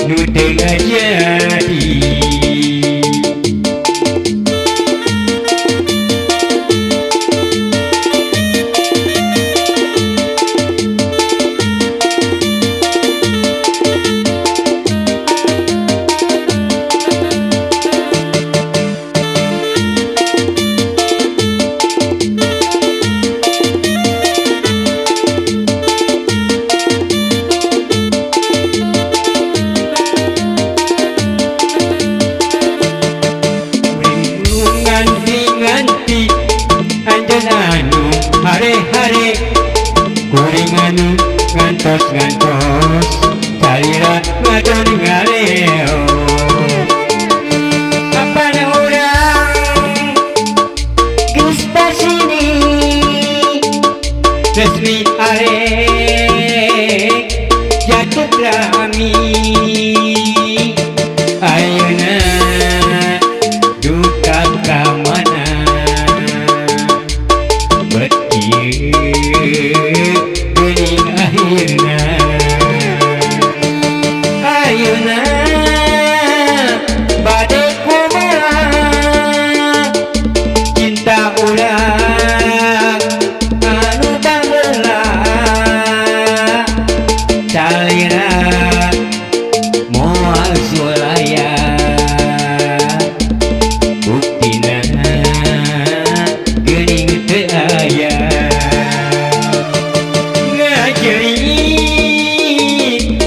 nu tengah jadi. Anjananu hare-hare kuring anu ngantos-ngantos salira ngadon ngareo apana urang geus pasini resmi are jatuh rami ayeuna duka ka mana gening akhirna ayeuna bade kumaha cinta urang anu baheula salira moal sulaya buktina gening teu aya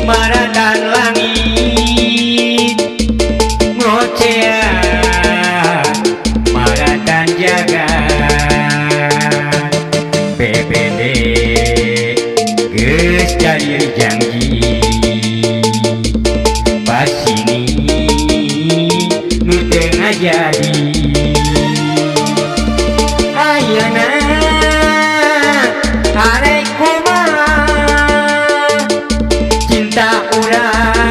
maratan langit ngocea maratan jagat BPD geus jadi janji pas ini nu tengah jadi ayeuna hare kumaha cinta urang